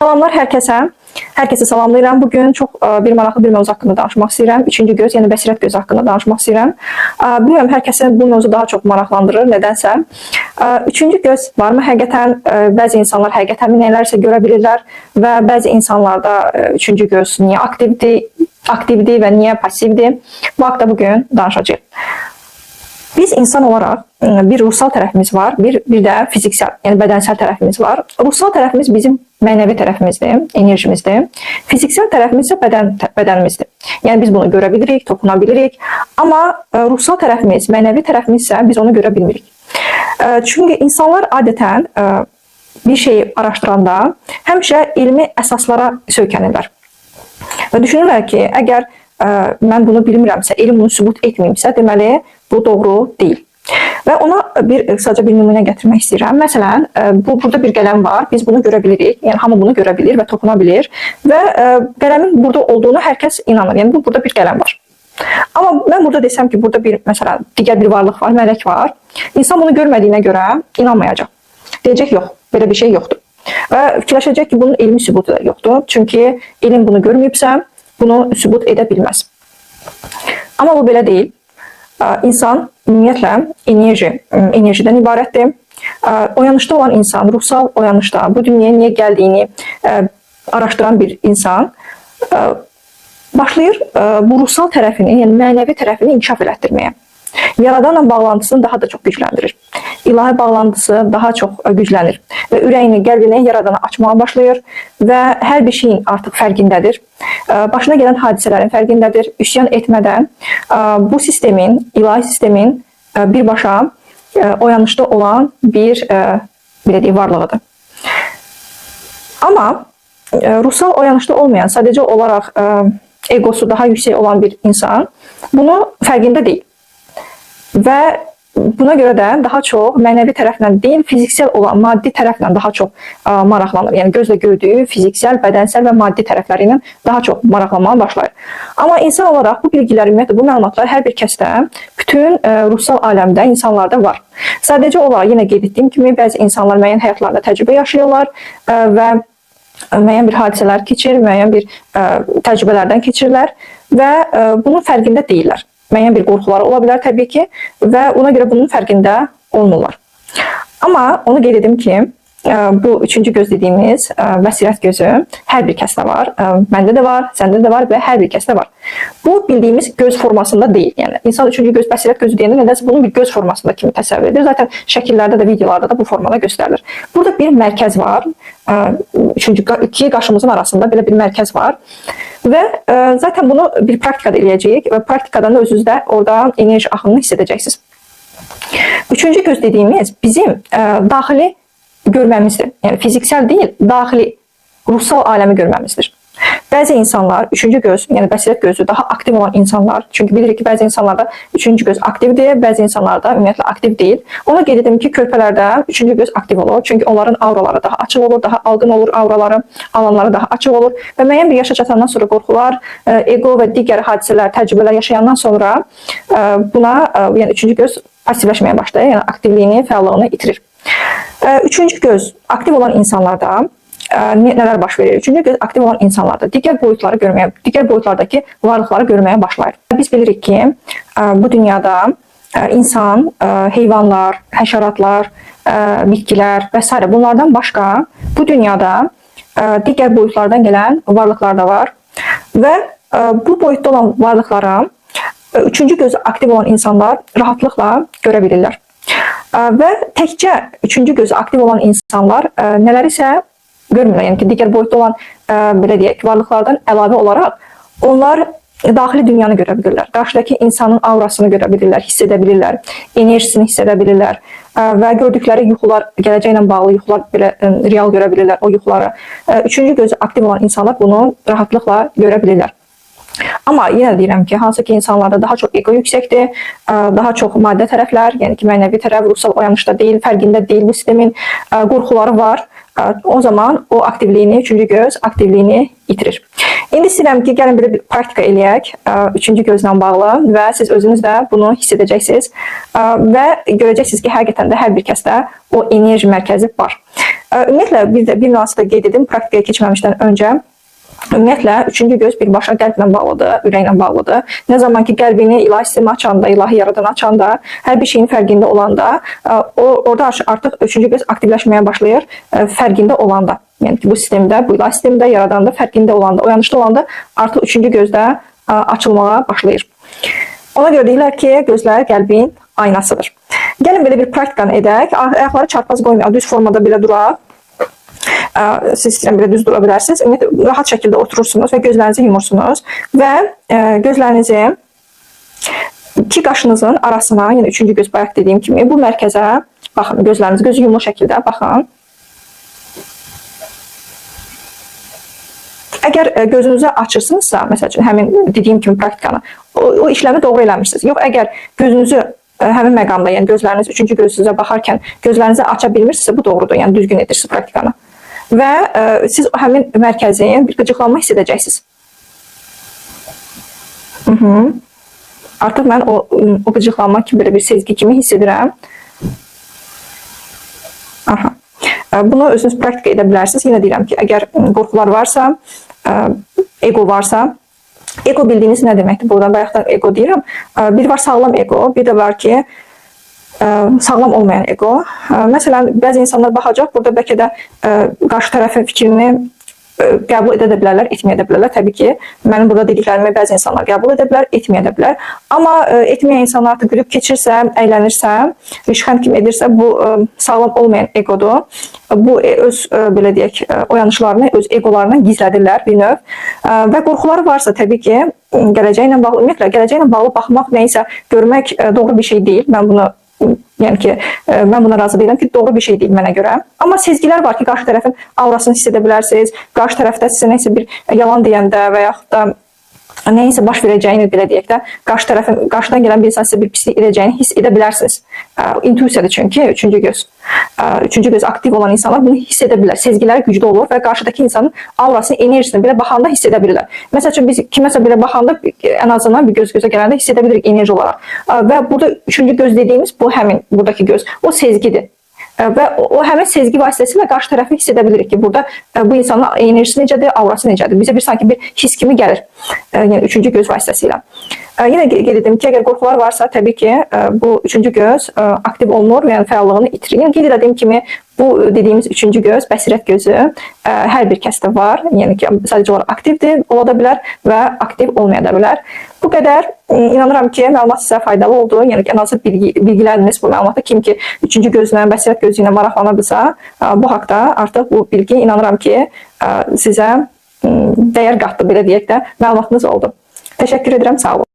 Salamlar hər kəsə salamlayıram. Bugün çox bir maraqlı bir mövzu haqqında danışmaq istəyirəm. Üçüncü göz, yəni bəsirət gözü haqqında danışmaq istəyirəm. Bilmirəm, hər kəsi bu mövzu daha çox maraqlandırır, nədənsə. Üçüncü göz varmı həqiqətən? Bəzi insanlar həqiqətən nələrsə görə bilirlər və bəzi insanlarda üçüncü göz niyə aktivdir və niyə passivdir? Bu haqda bugün danışacağıq. Biz insan olaraq bir ruhsal tərəfimiz var, bir də fiziksel, yəni bədənsel tərəfimiz var. Ruhsal tərəfimiz bizim mənəvi tərəfimizdir, enerjimizdir. Fiziksel tərəfimiz isə bədənimizdir. Yəni biz bunu görə bilirik, toxuna bilirik. Amma ruhsal tərəfimiz, mənəvi tərəfimiz isə biz onu görə bilmirik. Çünki insanlar adətən bir şeyi araşdıranda həmişə elmi əsaslara söykənirlər. Və düşünürlər ki, əgər mən bunu bilmirəmsə, elm bunu sübut etməyimsə, deməli bu doğru deyil. Və ona sadəcə bir nümunə gətirmək istəyirəm. Məsələn, burada bir qələm var, biz bunu görə bilirik, yəni hamı bunu görə bilir və toxuna bilir və qələmin burada olduğunu hər kəs inanır, yəni burada bir qələm var. Amma mən burada desəm ki, burada məsələn, digər bir varlıq var, mələk var, insan bunu görmədiyinə görə inanmayacaq. Deyəcək, yox, belə bir şey yoxdur. Və fikirləşəcək ki, bunun elmi sübutu da yoxdur, çünki elm bunu görməyibsə, bunu sübut edə bilməz. Amma bu belə deyil. İnsan ümumiyyətlə enerjidən ibarətdir. Oyanışda olan insan, ruhsal oyanışda bu dünyaya niyə gəldiyini araşdıran bir insan başlayır bu ruhsal tərəfini, yəni mənəvi tərəfini inkişaf elətdirməyə. Yaradanla bağlantısını daha da çox gücləndirir. İlahi bağlantısı daha çox güclənir və ürəyini, qəlbini Yaradana açmağa başlayır və hər bir şeyin artıq fərqindədir. Başına gələn hadisələrin fərqindədir. Üsyan etmədən bu sistemin, ilahi sistemin birbaşa oyanışda olan bir varlığıdır. Amma ruhsal oyanışda olmayan, sadəcə olaraq egosu daha yüksək olan bir insan bunu fərqində deyil. Və buna görə də daha çox mənəvi tərəflə deyil, fiziksel olan maddi tərəflə daha çox maraqlanır. Yəni gözlə gördüyü fiziksel, bədənsel və maddi tərəfləri ilə daha çox maraqlanmağa başlayır. Amma insan olaraq bu bilgilər, ümumiyyətlə bu məlumatlar hər bir kəsdə, bütün ruhsal aləmdə insanlarda var. Sadəcə olaraq yenə qeyd etdiyim kimi bəzi insanlar müəyyən həyatlarında təcrübə yaşayırlar və müəyyən bir hadisələr keçir, müəyyən bir təcrübələrdən keçirlər və bunun fərqində deyirlər. Müəyyən bir qorxuları ola bilər təbii ki və ona görə bunun fərqində olmurlar. Amma onu qeyd edim ki, bu üçüncü göz dediyimiz bəsirət gözü hər bir kəsdə var. Məndə də var, səndə də var və hər bir kəsdə var. Bu bildiyimiz göz formasında deyil. Yəni insan üçüncü göz bəsirət gözü deyəndə nədənsə bunun bir göz formasında kimi təsəvvür edir. Zaten şəkillərdə də, videolarda da bu formada göstərilir. Burada bir mərkəz var. İki qaşımızın arasında belə bir mərkəz var. Və zaten bunu bir praktikada eləyəcəyik və praktikadan da özünüzdə orada enerji axınını hiss edəcəksiniz. Üçüncü göz dediyimiz bizim daxili görməmizdir. Yəni fiziksel deyil, daxili ruhsal aləmi görməmizdir. Bəzi insanlar üçüncü göz, yəni bəsirət gözü daha aktiv olan insanlar, çünki bilirik ki, bəzi insanlarda üçüncü göz aktivdir, bəzi insanlarda ümumiyyətlə aktiv deyil. Ona qeyd edim ki, körpələrdə üçüncü göz aktiv olur, çünki onların auraları daha açıq olur, daha alqın olur auraları, alanları daha açıq olur və müəyyən bir yaşa çatandan sonra qorxular, ego və digər hadisələr, təcrübələr yaşayandan sonra buna, yəni üçüncü göz passivləşməyə başlayır, yəni aktivliyini, fəallığını itirir. Üçüncü göz aktiv olan insanlarda nələr baş verir? Üçüncü göz aktiv olan insanlarda digər boyutlardakı varlıqları görməyə başlayır. Biz bilirik ki, bu dünyada insan, heyvanlar, həşəratlar, bitkilər və s. bunlardan başqa bu dünyada digər boyutlardan gələn varlıqlar da var və bu boyutda olan varlıqları üçüncü gözü aktiv olan insanlar rahatlıqla görə bilirlər. Və təkcə üçüncü gözü aktiv olan insanlar nələrisə görmürlər. Yəni ki, digər boyutda olan belə deyək, varlıqlardan əlavə olaraq onlar daxili dünyanı görə bilirlər. Qarşıdakı insanın aurasını görə bilirlər, hiss edə bilirlər, enerjisini hiss edə bilirlər və gördükləri yuxular, gələcəklə bağlı yuxular belə real görə bilirlər o yuxuları. Üçüncü gözü aktiv olan insanlar bunu rahatlıqla görə bilirlər. Amma yenə deyirəm ki, hansı ki insanlarda daha çox ego yüksəkdir, daha çox maddə tərəflər, yəni ki mənəvi tərəf ruhsal oyanışda deyil, fərqində deyil bu sistemin, qorxuları var o zaman o aktivliyini, üçüncü göz aktivliyini itirir. İndi istəyirəm ki, gəlin bir praktika eləyək üçüncü gözlə bağlı və siz özünüz də bunu hiss edəcəksiniz və görəcəksiniz ki, həqiqətən də hər bir kəsdə o enerji mərkəzi var. Ümumiyyətlə, bir nüansı da qeyd edim, praktikaya keçməmişdən öncə. Ümumiyyətlə, üçüncü göz birbaşa qəlblə bağlıdır, ürəklə bağlıdır. Nə zaman ki, qəlbini ilahi sistemi açanda, ilahi yaradan açanda, hər bir şeyin fərqində olanda, orada artıq üçüncü göz aktivləşməyə başlayır, fərqində olanda. Yəni ki, bu sistemdə, bu ilahi sistemdə, yaradanda, fərqində olanda, oyanışda olanda artıq üçüncü gözdə açılmağa başlayır. Ona görə deyirlər ki, gözlər qəlbin aynasıdır. Gəlin belə bir praktikanı edək. Ayaqları çarpaz qoymayaq, düz formada belə duraq. Siz istəyirəm belə düz dura bilərsiniz. Rahat şəkildə oturursunuz və gözlərinizi yumursunuz və gözlərinizi iki qaşınızın arasına, yəni üçüncü göz bayaq dediyim kimi bu mərkəzə baxın, gözlərinizi gözü yumulu şəkildə baxın. Əgər gözünüzü açırsınızsa, məsəl üçün həmin dediyim kimi praktikanı, o işləmi doğru eləmişsiniz. Yox, əgər gözünüzü həmin məqamda, yəni gözləriniz üçüncü gözünüzə baxarkən gözlərinizi aça bilmirsinizsə, bu doğrudur, yəni düzgün edirsiniz praktikanı. Və siz həmin mərkəzin bir qıcıqlanma hiss edəcəksiniz. Artıq mən o qıcıqlanma kimi, belə bir sezgi kimi hiss edirəm. Bunu özünüz praktika edə bilərsiniz. Yenə deyirəm ki, əgər qorxular varsa, ego varsa, ego bildiyiniz nə deməkdir? Buradan bayaqdan ego deyirəm. Bir var sağlam ego, bir də var ki, sağlam olmayan ego. Məsələn, bəzi insanlar baxacaq, burada bəlkə də qarşı tərəfin fikrini qəbul edə bilərlər, etməyə də bilərlər. Təbii ki, mənim burada dediklərimi bəzi insanlar qəbul edə bilər, etməyə də bilər. Amma etməyən insanlar artıq gülüb keçirsə, əylənirsə, rişxənd kimi edirsə, bu sağlam olmayan egodur. Bu öz, belə deyək, oyanışlarını, öz egolarını gizlədirlər bir növ. Və qorxuları varsa, təbii ki, gələcəklə bağlı, ümumiyyətlə, gələcəklə bağlı baxmaq, neysə görmək doğru bir şey deyil. Mən bunu yəni ki, mən buna razı deyiləm ki, doğru bir şey deyil mənə görə. Amma sezgilər var ki, qarşı tərəfin aurasını hiss edə bilərsiniz. Qarşı tərəfdə sizə neysə bir yalan deyəndə və yaxud da neysə baş verəcəyini, belə deyək də, qarşıdan gələn bir insan sizə bir pislik edəcəyini hiss edə bilərsiniz. İntuisiyadır çünki üçüncü göz. Üçüncü göz aktiv olan insanlar bunu hiss edə bilər. Sezgiləri güclü olur və qarşıdakı insanın aurasını, enerjisini belə baxanda hiss edə bilirlər. Məsəl üçün, biz kiməsə belə baxanda ən azından bir göz-gözə gələndə hiss edə bilirik enerji olaraq. Və burada üçüncü göz dediyimiz bu həmin buradakı göz. O sezgidir. Və o həmin sezgi vasitəsilə qarşı tərəfi hiss edə bilirik ki, burada bu insanın enerjisi necədir, aurası necədir. Bizə bir sanki bir his kimi gəlir, yəni üçüncü göz vasitəsilə. Yenə qeyd edim ki, əgər qorxular varsa, təbii ki, bu üçüncü göz aktiv olunur, yəni fəallığını itirir. Yəni qeyd edədiyim kimi, bu dediyimiz üçüncü göz, bəsirət gözü hər bir kəsdə var. Yəni ki, sadəcə olaraq aktivdir, ola da bilər və aktiv olmaya da bilər. Bu qədər. İnanıram ki, məlumat sizə faydalı oldu. Yəni ki, ən azı bilgilərdiniz bu məlumata. Kim ki, üçüncü gözlə, bəsirət gözü ilə maraqlanırdısa, bu haqda artıq bu bilgi inanıram ki, sizə dəyər qatdı, belə deyək də, məlumatınız oldu. Təşəkkür edirəm, sağ olun.